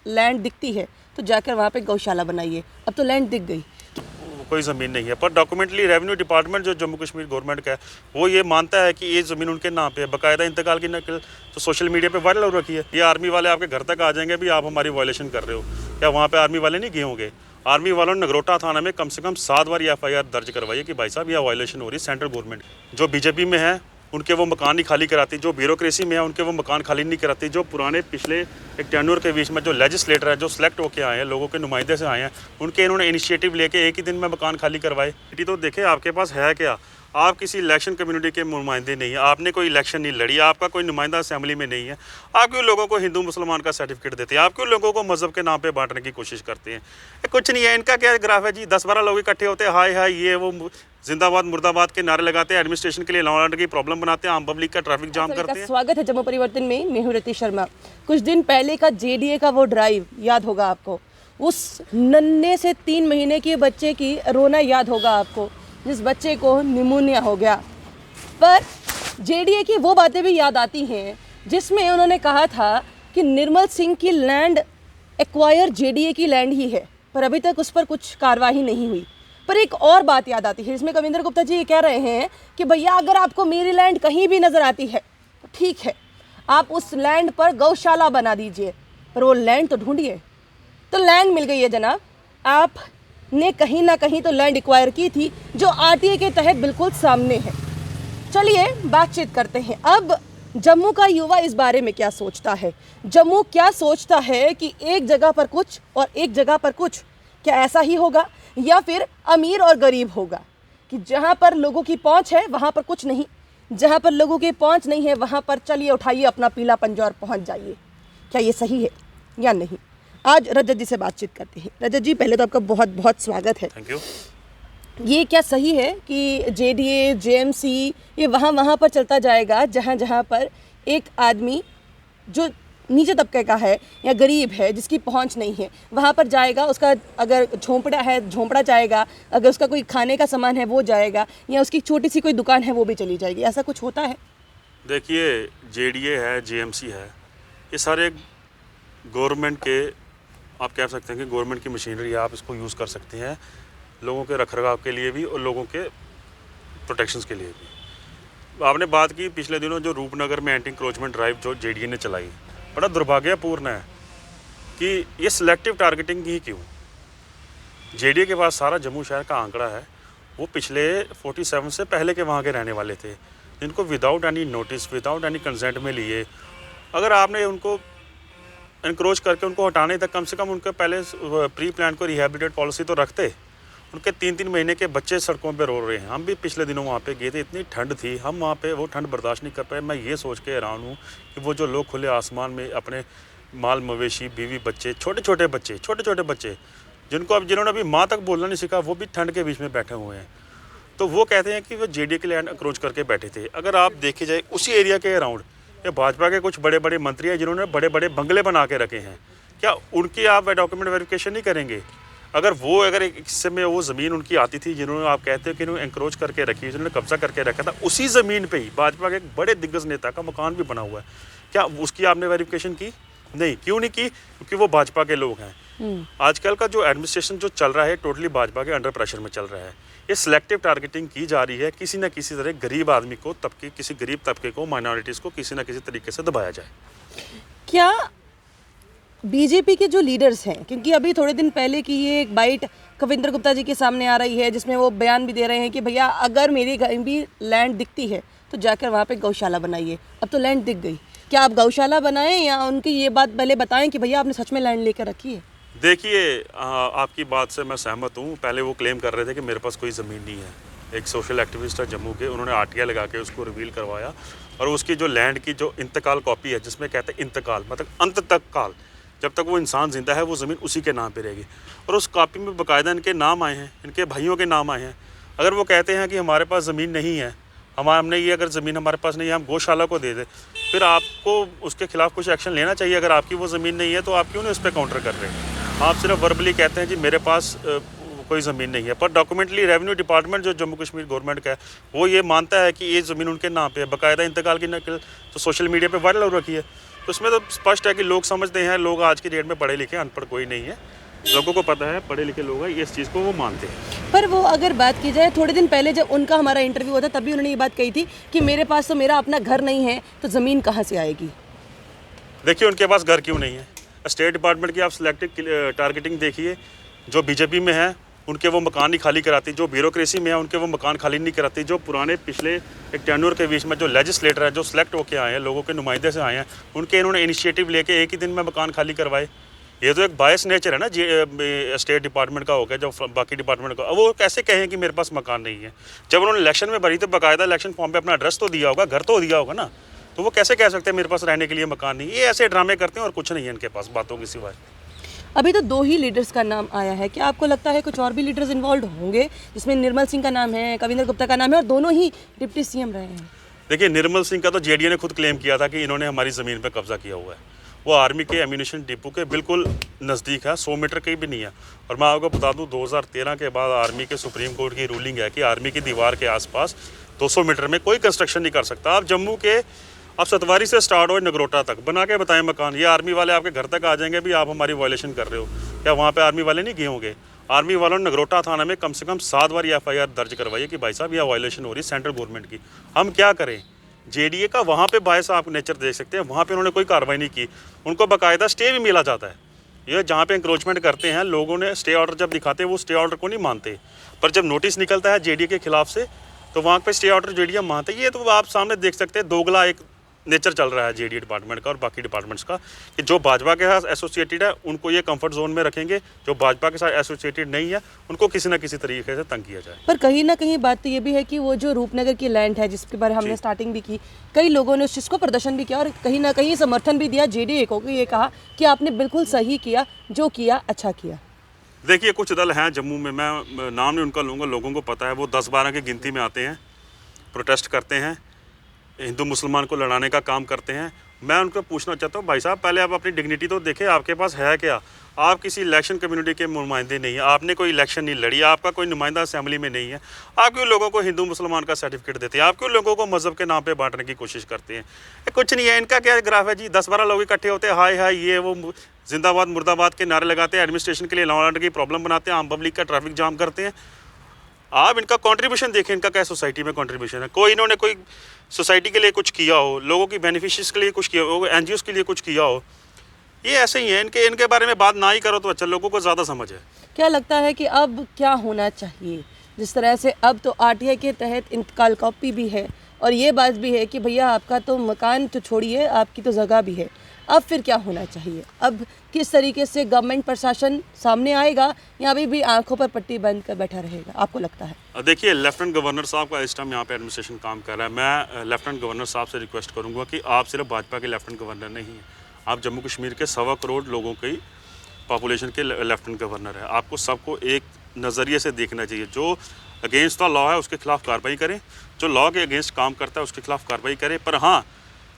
Land दिखती है तो जाकर वहाँ पे गौशाला बनाइए। अब तो लैंड दिख गई, कोई ज़मीन नहीं है, पर डॉक्यूमेंटली रेवेन्यू डिपार्टमेंट जो जम्मू कश्मीर गवर्नमेंट का है वो ये मानता है कि ये ज़मीन उनके नाम पे है। बाकायदा इंतकाल की नकल तो सोशल मीडिया पे वायरल हो रखी है। ये आर्मी वाले आपके घर तक आ जाएंगे भी आप हमारी वायलेशन कर रहे हो, क्या वहाँ पे आर्मी वाले नहीं गए होंगे? आर्मी वालों ने नगरोटा थाना में कम से कम 7 बार FIR दर्ज करवाई है कि भाई साहब यह वायलेशन हो रही है सेंट्रल गवर्नमेंट। जो बीजेपी में है उनके वो मकान नहीं खाली कराती, जो ब्यूरोक्रेसी में है उनके वो मकान खाली नहीं कराती, जो पुराने पिछले एक टेन्योर के बीच में जो लेजिस्लेटर है, जो सिलेक्ट होकर आए हैं, लोगों के नुमाइंदे से आए हैं, उनके इन्होंने इनिशिएटिव लेके एक ही दिन में मकान खाली करवाए। तो देखें आपके पास है क्या? आप किसी इलेक्शन कम्युनिटी के नुमाइंदे नहीं है, आपने कोई इलेक्शन नहीं लड़ी, आपका कोई नुमाइंदा असेंबली में नहीं है। आप क्यों लोगों को हिंदू मुसलमान का सर्टिफिकेट देते हैं? आप क्यों लोगों को मज़हब के नाम पे बांटने की कोशिश करते हैं? कुछ नहीं है, इनका क्या ग्राफ है जी, 10-12 लोग इकट्ठे होते हैं, हाय हाय ये वो जिंदाबाद मुर्दाबाद के नारे लगाते हैं, एडमिनिस्ट्रेशन के लिए लॉ एंड ऑर्डर की प्रॉब्लम बनाते हैं, आम पब्लिक का ट्रैफिक जाम करते हैं। स्वागत है जम्मू परिवर्तन में, मैं हूं रति शर्मा। कुछ दिन पहले का JDA का वो ड्राइव याद होगा आपको, उस नन्हे से 3 महीने के बच्चे की रोना याद होगा आपको, जिस बच्चे को निमोनिया हो गया। पर JDA की वो बातें भी याद आती हैं जिसमें उन्होंने कहा था कि निर्मल सिंह की लैंड एक्वायर JDA की लैंड ही है, पर अभी तक उस पर कुछ कार्रवाई नहीं हुई। पर एक और बात याद आती है, इसमें कविंद्र गुप्ता जी ये कह रहे हैं कि भैया अगर आपको मेरी लैंड कहीं भी नज़र आती है तो ठीक है, आप उस लैंड पर गौशाला बना दीजिए, पर वो लैंड तो ढूंढिए। तो लैंड मिल गई है जनाब, आपने कहीं ना कहीं तो लैंड एक्वायर की थी जो RTA के तहत बिल्कुल सामने है। चलिए बातचीत करते हैं अब जम्मू का युवा इस बारे में क्या सोचता है। जम्मू क्या सोचता है कि एक जगह पर कुछ और एक जगह पर कुछ, क्या ऐसा ही होगा या फिर अमीर और गरीब होगा कि जहाँ पर लोगों की पहुँच है वहाँ पर कुछ नहीं, जहाँ पर लोगों की पहुँच नहीं है वहाँ पर चलिए उठाइए अपना पीला पंजा और पहुँच जाइए। क्या ये सही है या नहीं? आज रजत जी से बातचीत करते हैं। रजत जी, पहले तो आपका बहुत बहुत स्वागत है। Thank you. ये क्या सही है कि JDA JMC ये वहाँ पर चलता जाएगा जहाँ पर एक आदमी जो नीचे तबके का है या गरीब है, जिसकी पहुंच नहीं है, वहाँ पर जाएगा, उसका अगर झोंपड़ा है झोंपड़ा जाएगा, अगर उसका कोई खाने का सामान है वो जाएगा, या उसकी छोटी सी कोई दुकान है वो भी चली जाएगी? ऐसा कुछ होता है? देखिए, JDA है, JMC है, ये सारे गवर्नमेंट के, आप कह सकते हैं कि गवर्नमेंट की मशीनरी, आप इसको यूज़ कर सकते हैं लोगों के रखरखाव के लिए भी और लोगों के प्रोटेक्शंस के लिए भी। आपने बात की पिछले दिनों जो रूपनगर में एंटी इंक्रोचमेंट ड्राइव जो JDA ने चलाई, बड़ा दुर्भाग्यपूर्ण है कि ये सिलेक्टिव टारगेटिंग ही क्यों? JDA के पास सारा जम्मू शहर का आंकड़ा है, वो पिछले 47 से पहले के वहाँ के रहने वाले थे, जिनको without any notice, without any consent में लिए, अगर आपने उनको इनक्रोच करके उनको हटाने तक कम से कम उनके पहले प्री प्लान को रिहेबिलिटेट पॉलिसी तो रखते। उनके 3-3 महीने के बच्चे सड़कों पे रो रहे हैं। हम भी पिछले दिनों वहाँ पे गए थे, इतनी ठंड थी, हम वहाँ पे वो ठंड बर्दाश्त नहीं कर पाए। मैं ये सोच के हैरान हूँ कि वो जो लोग खुले आसमान में अपने माल मवेशी, बीवी, बच्चे, छोटे छोटे बच्चे जिन्होंने अभी माँ तक बोलना नहीं सीखा, वो भी ठंड के बीच में बैठे हुए हैं। तो वो कहते हैं कि वो JDA के लैंड अक्रोच करके बैठे थे। अगर आप देखे जाए उसी एरिया के अराउंड ये भाजपा के कुछ बड़े बड़े मंत्री हैं जिन्होंने बड़े बड़े बंगले बना के रखे हैं, क्या उनकी आप डॉक्यूमेंट वेरिफिकेशन नहीं करेंगे? अगर एक हिस्से में वो ज़मीन उनकी आती थी जिन्होंने आप कहते हो कि इन्होंने इंक्रोच करके रखी, जिन्होंने कब्जा करके रखा था, उसी ज़मीन पे ही भाजपा के एक बड़े दिग्गज नेता का मकान भी बना हुआ है, क्या उसकी आपने वेरिफिकेशन की? नहीं। क्यों नहीं की? क्योंकि वो भाजपा के लोग हैं। आजकल का जो एडमिनिस्ट्रेशन जो चल रहा है टोटली भाजपा के अंडर प्रेशर में चल रहा है। ये सिलेक्टिव टारगेटिंग की जा रही है, किसी न किसी तरह गरीब आदमी को, किसी गरीब तबके को, माइनॉरिटीज़ को किसी न किसी तरीके से दबाया जाए। क्या BJP के जो लीडर्स हैं, क्योंकि अभी थोड़े दिन पहले की ये एक बाइट कविंद्र गुप्ता जी के सामने आ रही है जिसमें वो बयान भी दे रहे हैं कि भैया अगर मेरी कहीं भी लैंड दिखती है तो जाकर वहाँ पे गौशाला बनाइए। अब तो लैंड दिख गई, क्या आप गौशाला बनाएं या उनकी ये बात पहले बताएं कि भैया आपने सच में लैंड लेकर रखी है? देखिए, आपकी बात से मैं सहमत हूँ। पहले वो क्लेम कर रहे थे कि मेरे पास कोई ज़मीन नहीं है। एक सोशल एक्टिविस्ट है जम्मू के, उन्होंने RTA लगा के उसको रिवील करवाया और उसकी जो लैंड की जो इंतकाल कॉपी है, जिसमें कहते हैं इंतकाल मतलब अंत तक काल, जब तक वो इंसान जिंदा है वो ज़मीन उसी के नाम पे रहेगी। और उस कॉपी में बाकायदा इनके नाम आए हैं, इनके भाइयों के नाम आए हैं। अगर वो कहते हैं कि हमारे पास ज़मीन नहीं है, हमने ये अगर ज़मीन हमारे पास नहीं है हम गौशाला को दे दें, फिर आपको उसके खिलाफ कुछ एक्शन लेना चाहिए। अगर आपकी वो ज़मीन नहीं है तो आप क्यों नहीं उस पर काउंटर कर रहे हैं? आप सिर्फ वर्बली कहते हैं जी मेरे पास कोई ज़मीन नहीं है, पर डॉक्यूमेंटली रेवेन्यू डिपार्टमेंट जो जम्मू कश्मीर गवर्नमेंट का है वो ये मानता है कि ये ज़मीन उनके नाम पे है। बाकायदा इंतकाल की नकल तो सोशल मीडिया पे वायरल हो रखी है। उसमें तो स्पष्ट है कि लोग समझते हैं, लोग आज की डेट में पढ़े लिखे, अनपढ़ कोई नहीं है, लोगों को पता है, पढ़े लिखे लोग हैं, इस चीज़ को वो मानते हैं। पर वो अगर बात की जाए, थोड़े दिन पहले जब उनका हमारा इंटरव्यू हुआ था तभी उन्होंने ये बात कही थी कि मेरे पास तो मेरा अपना घर नहीं है, तो ज़मीन कहाँ से आएगी। देखिए उनके पास घर क्यों नहीं है। स्टेट डिपार्टमेंट की आप सिलेक्टिव टारगेटिंग देखिए, जो बीजेपी में है उनके वो मकान नहीं खाली कराती, जो ब्यूरोक्रेसी में है उनके वो मकान खाली नहीं कराती, जो पुराने पिछले एक टेन्योर के बीच में जो लेजिस्लेटर है, जो सिलेक्ट होके आए हैं, लोगों के नुमाइंदे से आए हैं, उनके इन्होंने इनिशिएटिव लेके एक ही दिन में मकान खाली करवाए। ये तो एक बायस नेचर है ना स्टेट डिपार्टमेंट का हो गया, जो बाकी डिपार्टमेंट का। वो कैसे कहें कि मेरे पास मकान नहीं है, जब उन्होंने इलेक्शन में भरी तो बाकायदा इलेक्शन फॉर्म पे अपना एड्रेस तो दिया होगा, घर तो दिया होगा ना, तो वो कैसे कह सकते हैं मेरे पास रहने के लिए मकान नहीं। ये ऐसे ड्रामे करते हैं और कुछ नहीं है इनके पास बातों की सिवाय। अभी तो 2 ही लीडर्स का नाम आया है, क्या आपको लगता है कुछ और भी लीडर्स इन्वॉल्व होंगे, जिसमें निर्मल सिंह का नाम है, कविंद्र गुप्ता का नाम है, और दोनों ही डिप्टी सीएम रहे हैं। देखिए निर्मल सिंह का तो जेडीए ने खुद क्लेम किया था कि इन्होंने हमारी ज़मीन पर कब्जा किया हुआ है। वो आर्मी के एम्यूनिशन डिपो के बिल्कुल नज़दीक है, 100 मीटर की भी नहीं है। और मैं आपको बता दूं 2013 के बाद आर्मी के सुप्रीम कोर्ट की रूलिंग है कि आर्मी की दीवार के आसपास 200 मीटर में कोई कंस्ट्रक्शन नहीं कर सकता। आप जम्मू के आप सतवारी से स्टार्ट हो नगरोटा तक बना के बताएं मकान, ये आर्मी वाले आपके घर तक आ जाएंगे भी आप हमारी वायलेशन कर रहे हो। क्या वहाँ पे आर्मी वाले नहीं गए होंगे? आर्मी वालों ने नगरोटा थाना में कम से कम 7 बार FIR दर्ज करवाई है कि भाई साहब यह वायलेशन हो रही है सेंट्रल गवर्नमेंट की। हम क्या करें? जेडीए का वहाँ पे बायस आप नेचर देख सकते हैं, वहाँ पे उन्होंने कोई कार्रवाई नहीं की, उनको बाकायदा स्टे भी मिला जाता है। ये जहाँ पे इंक्रोचमेंट करते हैं लोगों ने स्टे ऑर्डर जब दिखाते हैं वो स्टे ऑर्डर को नहीं मानते, पर जब नोटिस निकलता है जेडीए के खिलाफ से तो वहाँ पे स्टे ऑर्डर जेडीए मानते हैं। ये तो आप सामने देख सकते हैं, दोगला एक नेचर चल रहा है जेडीए डिपार्टमेंट का और बाकी डिपार्टमेंट्स का, कि जो भाजपा के साथ एसोसिएटेड है उनको ये कंफर्ट जोन में रखेंगे, जो भाजपा के साथ एसोसिएटेड नहीं है उनको किसी ना किसी तरीके से तंग किया जाए। पर कहीं ना कहीं बात तो ये भी है कि वो जो रूपनगर की लैंड है जिसके बारे हमने स्टार्टिंग भी की, कई लोगों ने उस चीज़ को प्रदर्शन भी किया और कहीं ना कहीं समर्थन भी दिया जेडीए को, ये कहा कि आपने बिल्कुल सही किया, जो किया अच्छा किया। देखिए कुछ दल हैं जम्मू में, मैं नाम नहीं उनका लूँगा, लोगों को पता है, वो 10-12 की गिनती में आते हैं, प्रोटेस्ट करते हैं, हिंदू मुसलमान को लड़ाने का काम करते हैं। मैं उनको पूछना चाहता हूँ भाई साहब पहले आप अपनी डिग्निटी तो देखें, आपके पास है क्या? आप किसी इलेक्शन कम्युनिटी के नुमाइंदे नहीं है, आपने कोई इलेक्शन नहीं लड़ी, आपका कोई नुमाइंदा असेंबली में नहीं है, आप क्यों लोगों को हिंदू मुसलमान का सर्टिफिकेट देते हैं? आप क्यों लोगों को मज़हब के नाम पे बांटने की कोशिश करते हैं? कुछ नहीं है, इनका क्या ग्राफ है जी, 10-12 लोग इकट्ठे होते हैं, हाय हाय ये वो जिंदाबाद मुर्दाबाद के नारे लगाते हैं, एडमिनिस्ट्रेशन के लिए लॉ एंड ऑर्डर की प्रॉब्लम बनाते हैं, आम पब्लिक का ट्रैफिक जाम करते हैं। आप इनका कंट्रीब्यूशन देखें, इनका क्या सोसाइटी में कंट्रीब्यूशन है? कोई इन्होंने कोई सोसाइटी के लिए कुछ किया हो, लोगों की बेनिफिशियर्स के लिए कुछ किया हो, एनजीओस के लिए कुछ किया हो? ये ऐसे ही है, इनके बारे में बात ना ही करो तो अच्छा, लोगों को ज़्यादा समझ है। क्या लगता है कि अब क्या होना चाहिए? जिस तरह से अब तो आरटीआई के तहत इंतकाल कॉपी भी है और ये बात भी है कि भैया आपका तो मकान तो छोड़िए, आपकी तो जगह भी है, अब फिर क्या होना चाहिए? अब किस तरीके से गवर्नमेंट प्रशासन सामने आएगा या अभी भी आंखों पर पट्टी बंद कर बैठा रहेगा, आपको लगता है? देखिए लेफ्टिनेंट गवर्नर साहब का इस टाइम यहाँ पे एडमिनिस्ट्रेशन काम कर रहा है। मैं लेफ्टिनेंट गवर्नर साहब से रिक्वेस्ट करूँगा कि आप सिर्फ भाजपा के लेफ्टिनेंट गवर्नर नहीं हैं, आप जम्मू कश्मीर के 1.25 करोड़ लोगों की पॉपुलेशन के लेफ्टिनेंट गवर्नर है। आपको सबको एक नज़रिए से देखना चाहिए, जो अगेंस्ट द लॉ है उसके खिलाफ कार्रवाई करें, जो लॉ के अगेंस्ट काम करता है उसके खिलाफ कार्रवाई करें, पर हाँ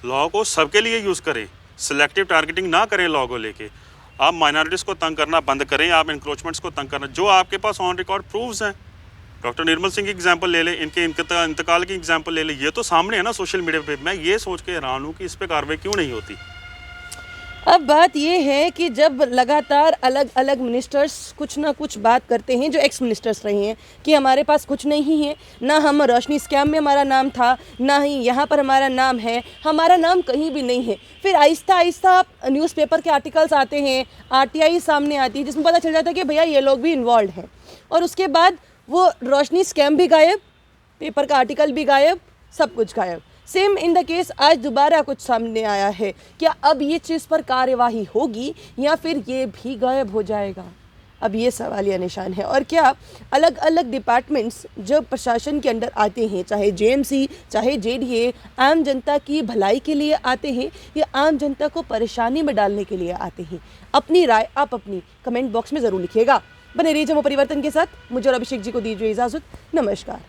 लॉ को सबके लिए यूज़ करें, सिलेक्टिव टारगेटिंग ना करें लॉ को लेके। आप माइनॉरिटीज़ को तंग करना बंद करें, आप इंक्रोचमेंट्स को तंग करना, जो आपके पास ऑन रिकॉर्ड प्रूफ्स हैं, डॉक्टर निर्मल सिंह की एग्जांपल ले लें, इनके इंतकाल की एग्जांपल ले लें, ये तो सामने है ना सोशल मीडिया पे। मैं ये सोच के हैरान हूँ कि इस पर कार्रवाई क्यों नहीं होती। अब बात ये है कि जब लगातार अलग अलग मिनिस्टर्स कुछ ना कुछ बात करते हैं, जो एक्स मिनिस्टर्स रहे हैं कि हमारे पास कुछ नहीं है, ना हम रोशनी स्कैम में हमारा नाम था, ना ही यहाँ पर हमारा नाम है, हमारा नाम कहीं भी नहीं है। फिर आहिस्ता आहिस्ता न्यूज़पेपर के आर्टिकल्स आते हैं, आरटीआई सामने आती है जिसमें पता चल जाता है कि भैया ये लोग भी इन्वॉल्व हैं, और उसके बाद वो रोशनी स्कैम भी गायब, पेपर का आर्टिकल भी गायब, सब कुछ गायब। सेम इन द केस आज दोबारा कुछ सामने आया है। क्या अब ये चीज़ पर कार्यवाही होगी या फिर ये भी गायब हो जाएगा? अब ये सवालिया निशान है। और क्या अलग अलग डिपार्टमेंट्स जो प्रशासन के अंदर आते हैं, चाहे जेएमसी चाहे जेडीए, आम जनता की भलाई के लिए आते हैं या आम जनता को परेशानी में डालने के लिए आते हैं? अपनी राय आप अपनी कमेंट बॉक्स में ज़रूर लिखिएगा। बने रहिए जम्मू परिवर्तन के साथ। मुझे और अभिषेक जी को दीजिए इजाज़त। नमस्कार।